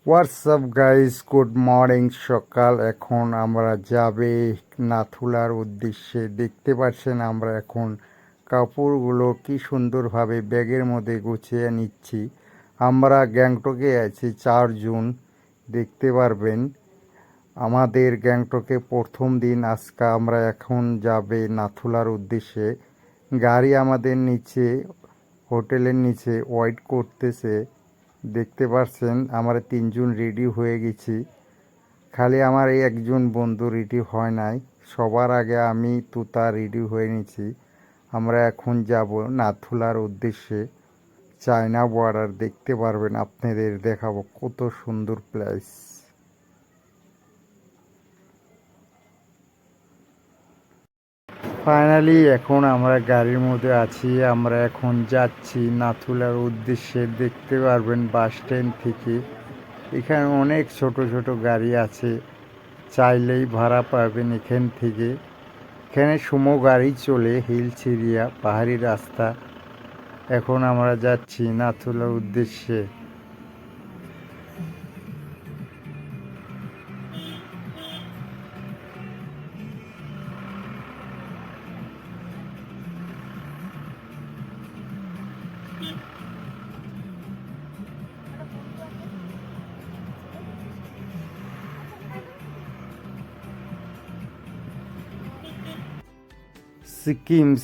WhatsApp guys, good morning. সকাল। এখন আমরা যাবে নাথুলার উদ্দেশ্যে। দেখতে পাচ্ছেন আমরা এখন কাপড়গুলো কি সুন্দরভাবে ব্যাগের মধ্যে গুছিয়ে নিচ্ছি। আমরা গ্যাংটকে আছি 4 জুন। দেখতে পারবেন আমাদের গ্যাংটকে প্রথম দিন। আজকে আমরা এখন যাবে নাথুলার উদ্দেশ্যে। গাড়ি আমাদের নিচে, হোটেলের নিচে ওয়েট করতেছে। দেখতে পাচ্ছেন আমরা 3 জন রেডি হয়ে গেছি। খালি আমার এই একজন বন্ধু রেডি হয় নাই। সবার আগে আমি তুতা রেডি হয়ে নিছি। আমরা এখন যাব নাথুলার উদ্দেশ্যে। চায়না বর্ডার দেখতে পারবেন, আপনাদের দেখাবো কত সুন্দর প্লেস। ফাইনালি এখন আমরা গাড়ির মধ্যে আছি। আমরা এখন যাচ্ছি নাথুলার উদ্দেশ্যে। দেখতে পারবেন বাস স্ট্যান্ড থেকে এখানে অনেক ছোট ছোট গাড়ি আছে, চাইলেই ভাড়া পাবেন এখান থেকে। এখানে সুমো গাড়ি চলে, হিলস এরিয়া, পাহাড়ি রাস্তা। এখন আমরা যাচ্ছি নাথুলার উদ্দেশ্যে।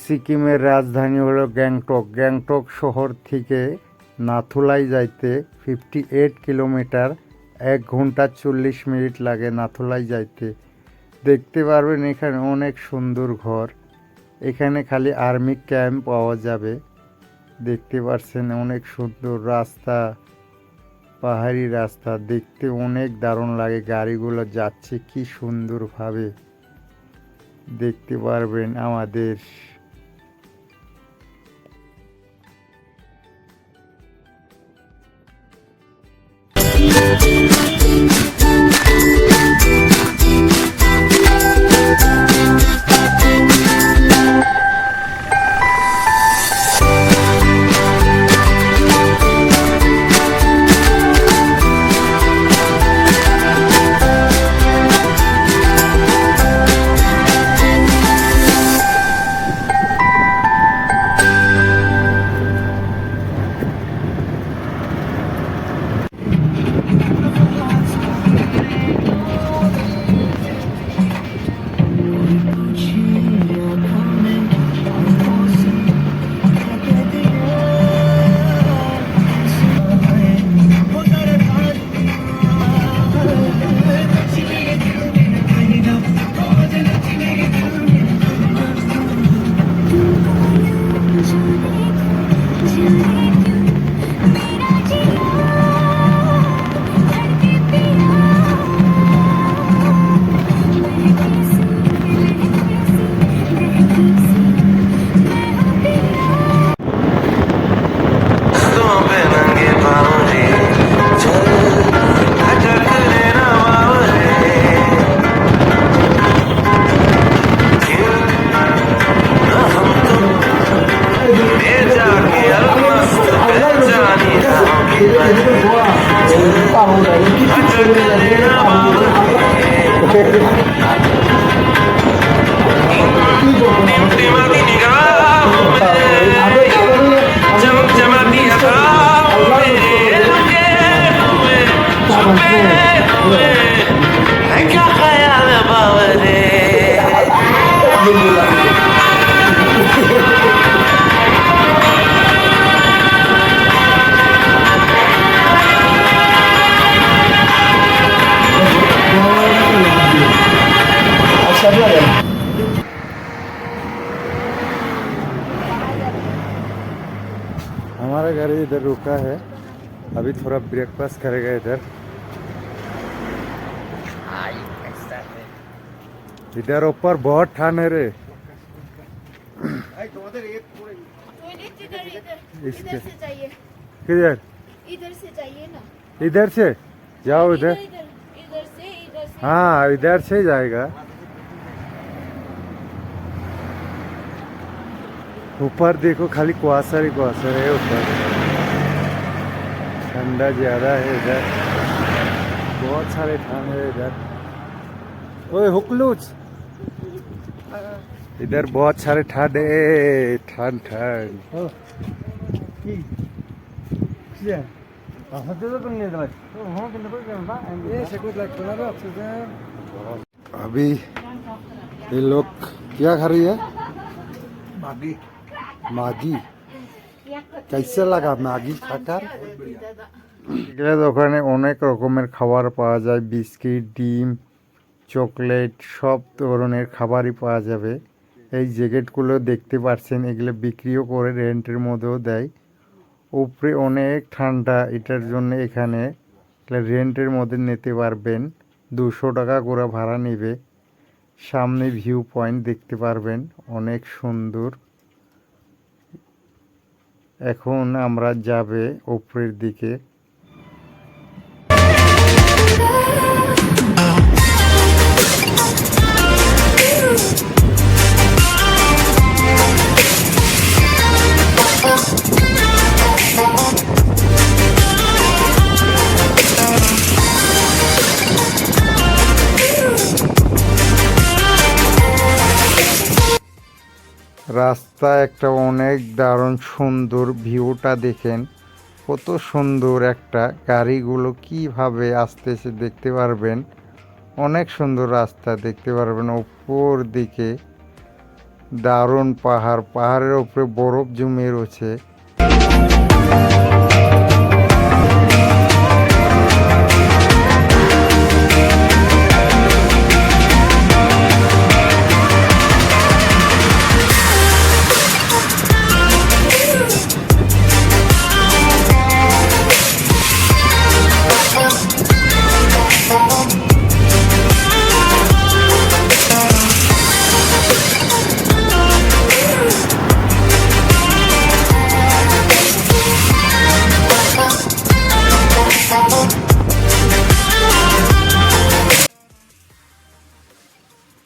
সিকিমের রাজধানী হলো গ্যাংটক। গ্যাংটক শহর থেকে নাথুলাই যাইতে 58 কিলোমিটার, 1 ঘন্টা 40 মিনিট লাগে নাথুলাই যাইতে। দেখতে পারবেন এখানে অনেক সুন্দর ঘর। এখানে খালি আর্মি ক্যাম্প পাওয়া যাবে। দেখতে পাচ্ছেন অনেক সুন্দর রাস্তা, পাহাড়ি রাস্তা, দেখতে অনেক দারুণ লাগে। গাড়িগুলো যাচ্ছে কি সুন্দরভাবে, দেখতে পারবেন আমাদের। हमारा गाड़ी इधर रुका है, अभी थोड़ा ब्रेकफास्ट करेगा इधर। इधर ऊपर बहुत ठंड है रे। इधर से चाहिए, किधर? इधर से चाहिए ना। इधर से जाओ इधर। इधर से हाँ इधर से जाएगा। ऊपर देखो खाली कुआसा ही कुआसा है ऊपर, ठंडा ज्यादा है इधर। बहुत सारे ठान है इधर। ओए हुकलूच, इधर बहुत सारे ठान है। ठान ठान अभी ये लोग क्या खा रही है? मैगी। मैगी कैसे लगा मैगी खाकर? এগুলো দোকানে অনেক রকমের খাবার পাওয়া যায়, বিস্কিট, ডিম, চকলেট, সব ধরনের খাবারই পাওয়া যাবে। এই জ্যাকেটগুলো দেখতে পাচ্ছেন, এগুলো বিক্রিও করে, রেন্টের মধ্যেও দেয়। উপরে অনেক ঠান্ডা, এটার জন্য এখানে রেন্টের মধ্যে নিতে পারবেন। 200 টাকা করে ভাড়া নেবে। সামনে ভিউ পয়েন্ট দেখতে পারবেন, অনেক সুন্দর। এখন আমরা যাবে উপরের দিকে। রাস্তা একটা অনেক দারুণ সুন্দর, ভিউটা দেখেন কত সুন্দর। একটা গাড়িগুলো কিভাবে আসতেছে দেখতে পারবেন, অনেক সুন্দর রাস্তা দেখতে পারবেন। উপর দিকে দারুণ পাহাড়, পাহাড়ের উপরে বরফ জমে রয়েছে।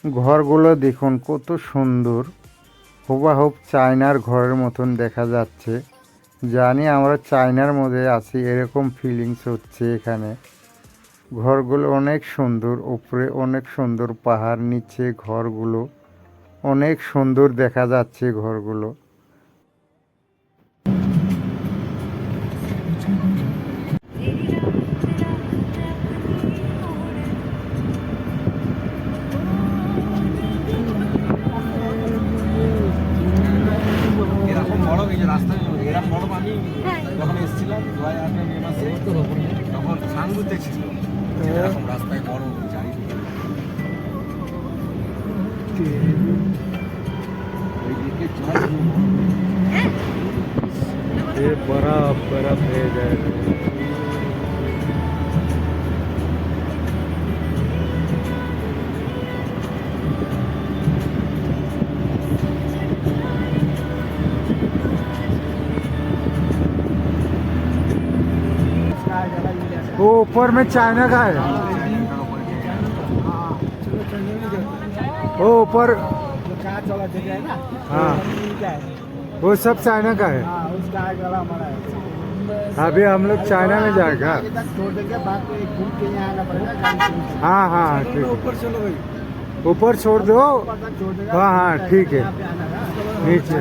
ঘরগুলো দেখুন কত সুন্দর, হুবাহুব চায়নার ঘরের মতন দেখা যাচ্ছে। জানি আমরা চায়নার মধ্যে আছি, এরকম ফিলিংস হচ্ছে এখানে। ঘরগুলো অনেক সুন্দর, উপরে অনেক সুন্দর পাহাড়, নিচে ঘরগুলো অনেক সুন্দর দেখা যাচ্ছে ঘরগুলো। এরকম বড় এই যে রাস্তায় এরকম বড় আমি যখন এসেছিলাম 2008 মে মাসে, তখন সাঙ্গুতে ছিল এরকম রাস্তায় বড় চারিদিকে। ওইদিকে জল बर्फ बर्फ है इधर। वो ऊपर में चाइना का है, वो ऊपर, हाँ वो सब चाइना का है। अभी हम लोग चाइना में जाएगा। हाँ हाँ ठीक है, ऊपर छोड़ दो। हाँ हाँ ठीक है, नीचे।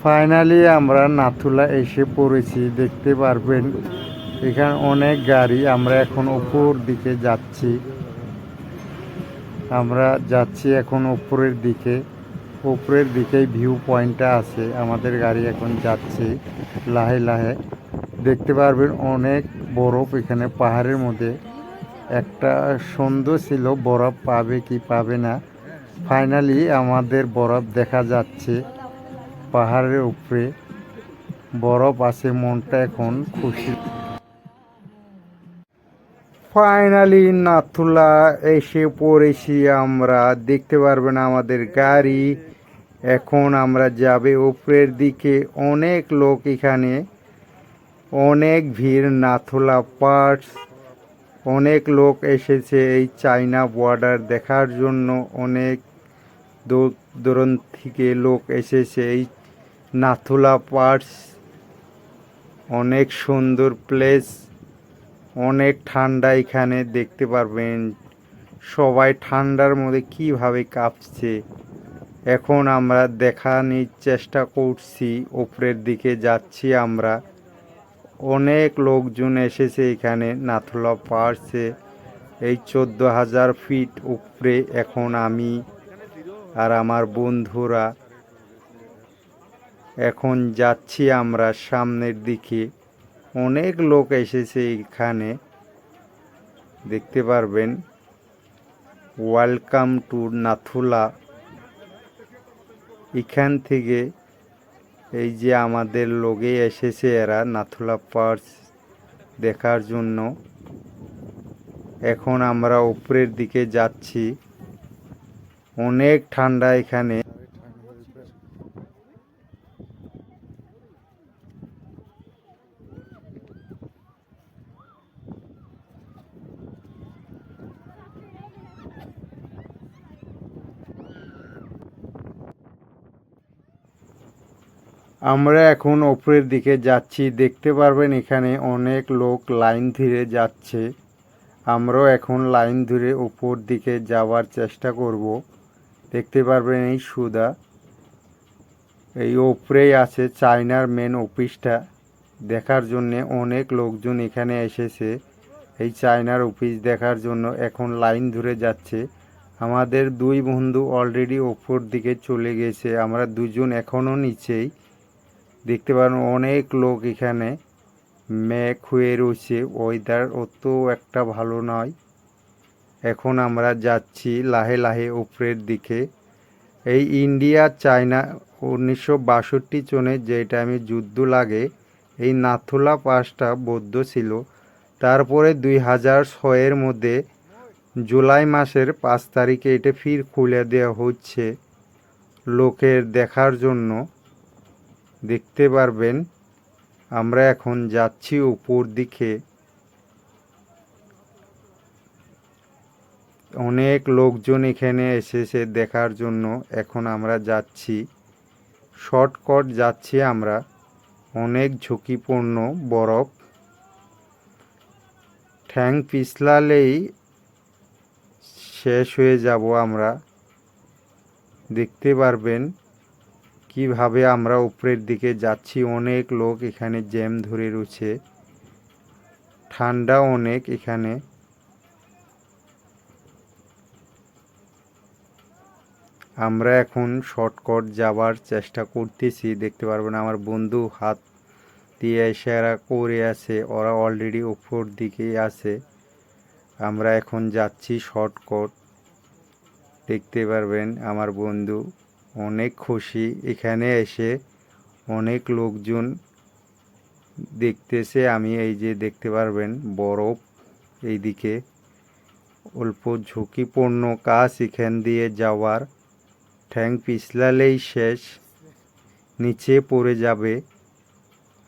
ফাইনালি আমরা নাথুলা এসে পড়েছি, দেখতে পারবেন এখানে অনেক গাড়ি। আমরা এখন উপর দিকে যাচ্ছি, আমরা যাচ্ছি এখন উপরের দিকে। উপরের দিকে ভিউ পয়েন্টটা আছে, আমাদের গাড়ি এখন যাচ্ছে লাহে লাহে। দেখতে পারবেন অনেক বরফ এখানে পাহাড়ের মধ্যে। একটা সন্দেহ ছিল বরফ পাবে কি পাবে না, ফাইনালি আমাদের বরফ দেখা যাচ্ছে। পাহাড়ের উপরে বরফ আছে, মনটা এখন খুশি। ফাইনালি নাথুলা এসে পড়েছি আমরা, দেখতে পারবেন আমাদের গাড়ি। এখন আমরা যাবে উপরের দিকে। অনেক লোক এখানে, অনেক ভিড় নাথুলা পাস। অনেক লোক এসেছে এই চায়না বর্ডার দেখার জন্য, অনেক দূর দূরান্ত থেকে লোক এসেছে এই নাথুলা পাস অনেক সুন্দর প্লেস, অনেক ঠান্ডা এখানে দেখতে পারবেন। সবাই ঠান্ডার মধ্যে কিভাবে কাঁপছে। এখন আমরা দেখানোর চেষ্টা করছি, উপরের দিকে যাচ্ছি আমরা। অনেক লোকজন এসেছে এখানে নাথুলা পাহাড়ে। এই 14,000 ফিট উপরে এখন আমি আর আমার বন্ধুরা এখন যাচ্ছি আমরা সামনের দিকে। অনেক লোক এসেছে এখানে, দেখতে পারবেন। Welcome to Nathula. এখান থেকে এই যে আমাদের লোকে এসেছে, এরা নাথুলা পাস দেখার জন্য। এখন আমরা উপরের দিকে যাচ্ছি। অনেক ঠান্ডা এখানে। আমরা এখন উপরের দিকে যাচ্ছি, দেখতে পারবেন এখানে অনেক লোক লাইন ধরে যাচ্ছে। আমরাও এখন লাইন ধরে উপর দিকে যাওয়ার চেষ্টা করব। দেখতে পারবেন এই সুদা, এই উপরেই আছে চায়নার মেন অফিসটা। দেখার জন্যে অনেক লোকজন এখানে এসেছে এই চায়নার অফিস দেখার জন্য। এখন লাইন ধরে যাচ্ছে। আমাদের দুই বন্ধু অলরেডি উপর দিকে চলে গেছে, আমরা দুজন এখনও নিচেই। দেখতে পারেন অনেক লোক এখানে। মেঘ হয়ে রয়েছে, ওয়েদার অত একটা ভালো নয়। এখন আমরা যাচ্ছি লাহে লাহে উপরের দিকে। এই ইন্ডিয়া চায়না 1962 সনে যেটা আমি যুদ্ধ লাগে, এই নাথুলা পাসটা বদ্ধ ছিল। তারপরে 2006-এর মধ্যে জুলাই মাসের 5 তারিখে এটা ফির খুলে দেওয়া হচ্ছে লোকের দেখার জন্য। দেখতে পারবেন আমরা এখন যাচ্ছি উপর দিকে। অনেক লোকজন এখানে এসেছে দেখার জন্য। এখন আমরা যাচ্ছি, শর্টকাট যাচ্ছি আমরা। অনেক ঝুঁকিপূর্ণ বরফ, ঠ্যাং পিছলালেই শেষ হয়ে যাব আমরা। দেখতে পারবেন কিভাবে আমরা উপরের দিকে যাচ্ছি। অনেক লোক এখানে জ্যাম ধরে রয়েছে, ঠান্ডা অনেক এখানে। আমরা এখন শর্টকাট যাওয়ার চেষ্টা করতেছি। দেখতে পারবেন আমার বন্ধু হাত দিয়ে ইশারা করে আছে, ওরা অলরেডি উপর দিকে আছে। আমরা এখন যাচ্ছি শর্টকাট। দেখতে পারবেন আমার বন্ধু অনেক খুশি এখানে এসে। অনেক লোকজন দেখতেছে। আমি এই যে দেখতে পারবেন বরফ এইদিকে। অল্প ঝুঁকিপূর্ণ কাজ এখান দিয়ে যাওয়ার, ঠ্যাং পিছলালেই শেষ, নিচে পড়ে যাবে।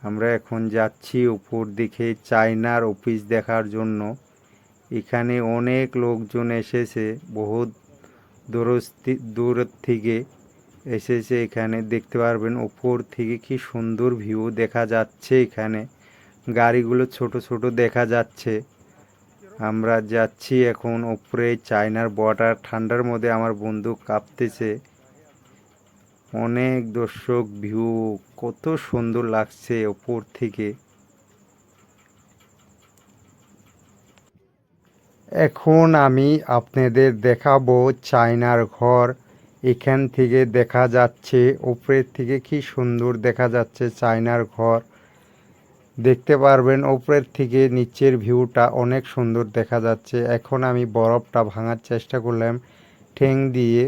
আমরা এখন যাচ্ছি উপর দিকে চায়নার অফিস দেখার জন্য। এখানে অনেক লোকজন এসেছে, বহুত দূর থেকে এসেছে এখানে। দেখতে পারবেন উপর থেকে কি সুন্দর ভিউ দেখা যাচ্ছে এখানে। গাড়িগুলো ছোট ছোট দেখা যাচ্ছে। আমরা যাচ্ছি এখন উপরে চায়নার বর্ডার। ঠান্ডার মধ্যে আমার বন্ধু কাঁপতেছে। অনেক দর্শক ভিউ, কত সুন্দর লাগছে উপর থেকে। এখন আমি আপনাদের দেখাবো চায়নার ঘর। এখান থেকে দেখা যাচ্ছে উপরের থেকে কি সুন্দর দেখা যাচ্ছে চায়নার ঘর। দেখতে পারবেন উপরের থেকে নিচের ভিউটা অনেক সুন্দর দেখা যাচ্ছে। এখন আমি বরফটা ভাঙার চেষ্টা করলাম ঠ্যাং দিয়ে,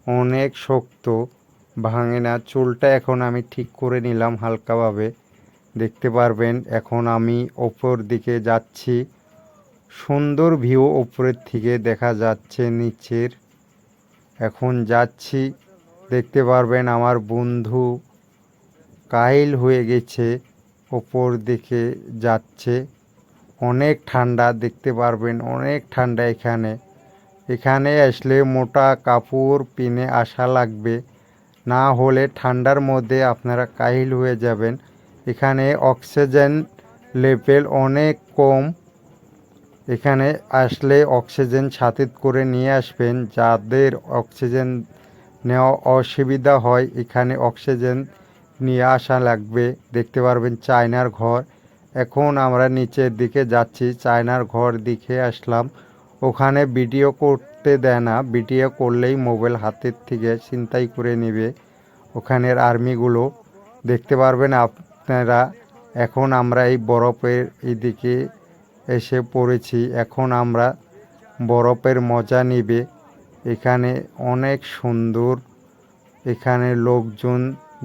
অনেক শক্ত, ভাঙে না। চুলটা এখন আমি ঠিক করে নিলাম হালকাভাবে। দেখতে পারবেন এখন আমি উপর দিকে যাচ্ছি। সুন্দর ভিউ উপরের থেকে দেখা যাচ্ছে নিচের। এখন যাচ্ছি, দেখতে পারবেন আমার বন্ধু কাহিল হয়ে গেছে, উপর দিকে যাচ্ছে। অনেক ঠান্ডা, দেখতে পারবেন অনেক ঠান্ডা এখানে। এখানে আসলে মোটা কাপড় পিনে আসা লাগবে, না হলে ঠান্ডার মধ্যে আপনারা কাহিল হয়ে যাবেন। এখানে অক্সিজেন লেভেল অনেক কম। এখানে আসলে অক্সিজেন সাথে করে নিয়ে আসবেন। যাদের অক্সিজেন নেওয়া অসুবিধা হয় এখানে অক্সিজেন নিয়ে আসা লাগবে। দেখতে পারবেন চায়নার ঘর। এখন আমরা নিচের দিকে যাচ্ছি, চায়নার ঘর দেখে আসলাম। ওখানে ভিডিও করতে দেয় না, ভিডিও করলেই মোবাইল হাতের থেকে ছিনতাই করে নেবে ওখানের আর্মিগুলো। দেখতে পারবেন আপনারা। এখন আমরা এই বরফের এদিকে এসে পড়েছি। এখন আমরা বরফের মজা নিবে। এখানে অনেক সুন্দর, এখানে লোকজন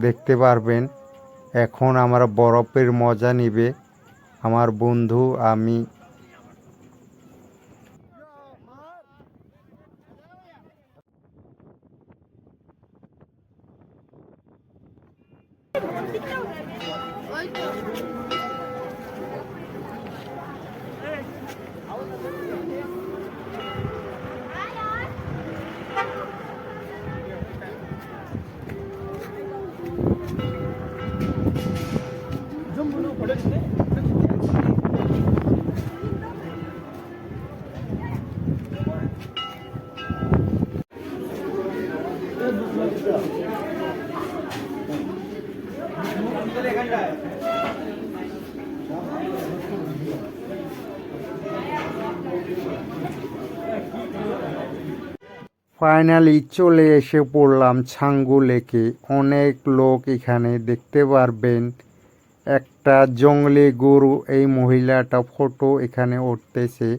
দেখতে পারবেন। এখন আমরা বরফের মজা নিবে আমার বন্ধু আমি। ওই তো ফাইনালি চলে এসে পড়লাম ছাঙ্গু লেকে। অনেক লোক এখানে দেখতে পারবেন। একটা জঙ্গলি গরু, এই মহিলাটা ফটো এখানে উঠতেছে।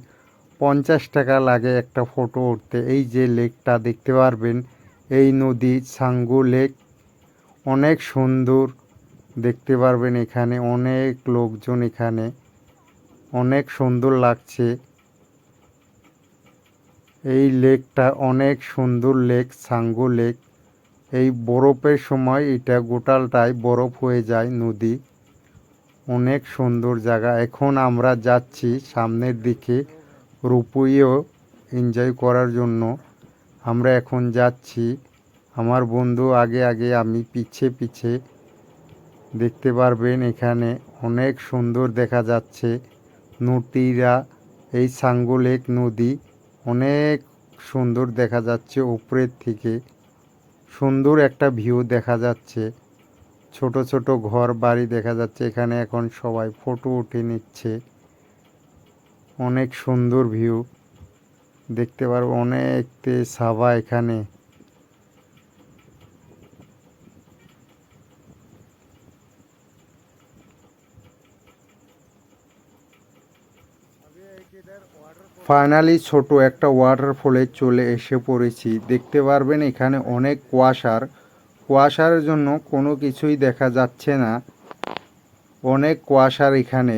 50 টাকা লাগে একটা ফটো উঠতে। এই যে লেকটা দেখতে পারবেন, এই নদী ছাঙ্গু লেক অনেক সুন্দর। দেখতে পারবেন এখানে অনেক লোকজন, এখানে অনেক সুন্দর লাগছে। এই লেকটা অনেক সুন্দর লেক, ছাঙ্গু লেক। এই বরফের সময় এটা গোটালটাই বরফ হয়ে যায় নদী। অনেক সুন্দর জায়গা। এখন আমরা যাচ্ছি সামনের দিকে রূপইও এনজয় করার জন্য। আমরা এখন যাচ্ছি, আমার বন্ধু আগে আগে, আমি পিছে পিছে। দেখতে পারবেন এখানে অনেক সুন্দর দেখা যাচ্ছে নদীরা। এই ছাঙ্গু লেক নদী অনেক সুন্দর দেখা যাচ্ছে উপরের থেকে। সুন্দর একটা ভিউ দেখা যাচ্ছে, ছোট ছোট ঘর বাড়ি দেখা যাচ্ছে। এখানে এখন সবাই ফটো উঠে নিচ্ছে। অনেক সুন্দর ভিউ দেখতে পারবো, অনেক সাবা এখানে। ফাইনালি ছোট একটা ওয়াটারফলে চলে এসে পড়েছি। দেখতে পারবেন এখানে অনেক কুয়াশার জন্য কোনো কিছুই দেখা যাচ্ছে না। অনেক কুয়াশার এখানে।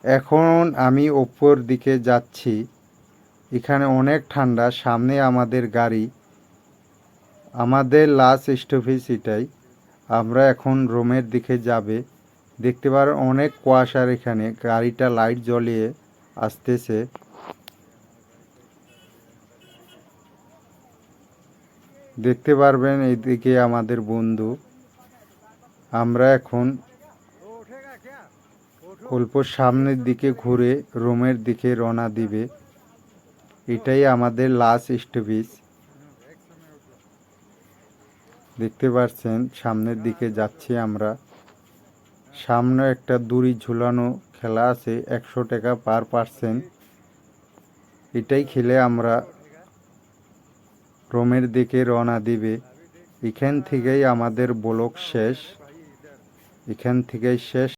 এখন আমি ওপর দিকে যাচ্ছি, এখানে অনেক ঠান্ডা। সামনে আমাদের গাড়ি, আমাদের লাস্ট স্টপেজ এটাই। আমরা এখন রোমের দিকে যাবে। দেখতে পারেন অনেক কুয়াশার এখানে, গাড়িটা লাইট জ্বলিয়ে আসতেছে। দেখতে পারবেন এইদিকে আমাদের বন্ধু। আমরা এখন অল্প সামনের দিকে ঘুরে রোমের দিকে রওনা দিবে। এটাই আমাদের লাস্ট স্টপেজ। দেখতে পাচ্ছেন সামনের দিকে যাচ্ছি আমরা। সামনে একটা দড়ি ঝুলানো খেলা আছে, 100 টাকা পার পার্সন। এটাই খেলে আমরা রোমের দিকে রওনা দিবে। এখান থেকেই আমাদের ব্লগ শেষ, এখান থেকেই শেষ।